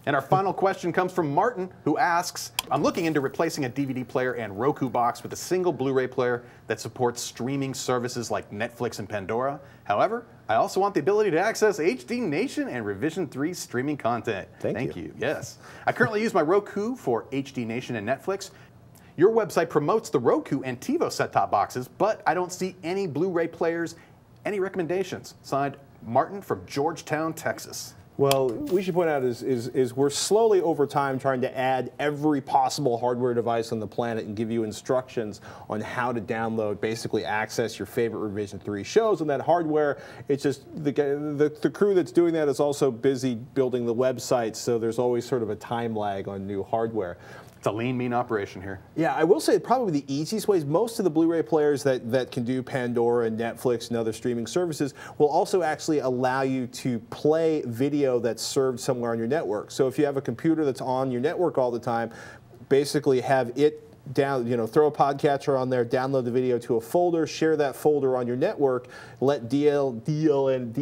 And our final question comes from Martin, who asks, I'm looking into replacing a DVD player and Roku box with a single Blu-ray player that supports streaming services like Netflix and Pandora. However, I also want the ability to access HD Nation and Revision3 streaming content. Thank you. Yes. I currently use my Roku for HD Nation and Netflix. Your website promotes the Roku and TiVo set-top boxes, but I don't see any Blu-ray players. Any recommendations? Signed, Martin from Georgetown, Texas. Well, we should point out is we're slowly over time trying to add every possible hardware device on the planet and give you instructions on how to download, basically access your favorite Revision 3 shows on that hardware. It's just the crew that's doing that is also busy building the website, so there's always sort of a time lag on new hardware. It's a lean, mean operation here. Yeah, I will say probably the easiest way is most of the Blu-ray players that can do Pandora and Netflix and other streaming services will also actually allow you to play video that's served somewhere on your network. So if you have a computer that's on your network all the time, basically have it down, throw a podcatcher on there, download the video to a folder, share that folder on your network, let DLNA.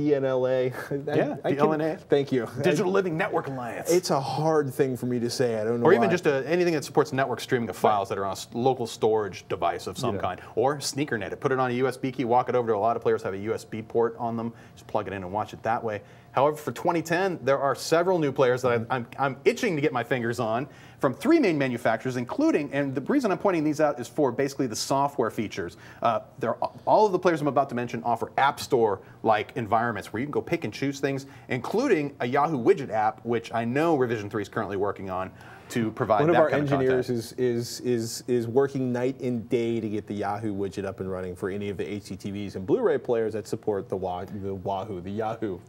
Thank you. Digital Living Network Alliance. It's a hard thing for me to say. I don't know. Or even just anything that supports network streaming of files that are on a local storage device of some kind. Or sneakernet it. Put it on a USB key, walk it over to a lot of players have a USB port on them. Just plug it in and watch it that way. However, for 2010, there are several new players that I'm itching to get my fingers on from 3 main manufacturers, including, and the reason I'm pointing these out is for basically the software features. All of the players I'm about to mention offer App Store-like environments where you can go pick and choose things, including a Yahoo widget app, which I know Revision3 is currently working on to provide that kind of content. One of our engineers is working night and day to get the Yahoo widget up and running for any of the HDTVs and Blu-ray players that support the Yahoo.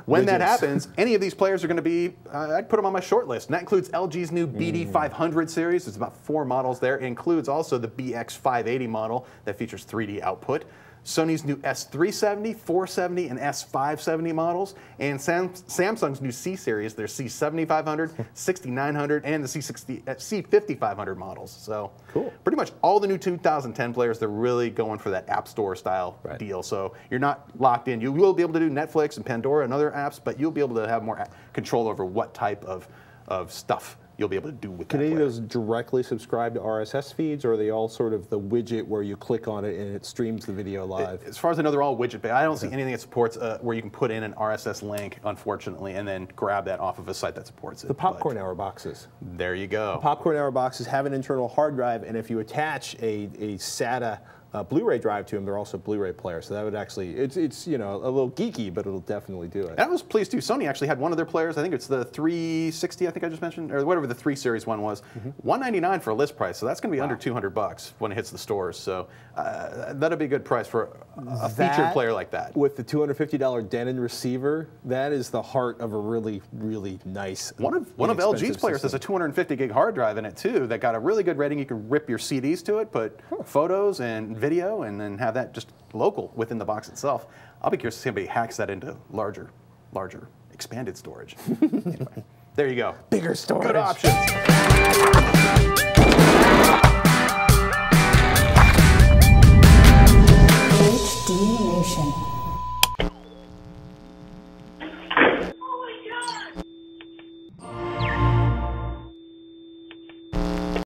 When that happens, any of these players are going to be, I'd put them on my short list. And that includes LG's new BD500 series. There's about 4 models there. It includes also the BX580 model that features 3D output. Sony's new S370, 470, and S570 models, and Samsung's new C series, their C7500, 6900, and the C5500 models. So cool. Pretty much all the new 2010 players, they're really going for that App Store style deal. So you're not locked in. You will be able to do Netflix and Pandora and other apps, but you'll be able to have more control over what type of stuff you'll be able to do with that. Can any of those directly subscribe to RSS feeds, or are they all sort of the widget where you click on it and it streams the video live? As far as I know, they're all widget based. I don't see anything that supports where you can put in an RSS link, unfortunately, and then grab that off of a site that supports it. The Popcorn Hour boxes. There you go. The Popcorn Hour boxes have an internal hard drive, and if you attach a SATA Blu-ray drive to them, they're also Blu-ray players. So that would actually, it's a little geeky, but it'll definitely do it. And I was pleased too. Sony actually had one of their players. I think it's the 360. I think I just mentioned, or whatever the 3 series one was. $199 for a list price. So that's going to be under $200 when it hits the stores. So that'll be a good price for a featured player like that. With the $250 Denon receiver, that is the heart of a really, really nice. One of LG's players has a 250 gig hard drive in it too. That got a really good rating. You can rip your CDs to it, put photos and video, and then have that just local within the box itself. I'll be curious to see if somebody hacks that into larger, expanded storage. Anyway, there you go. Bigger storage. Good options.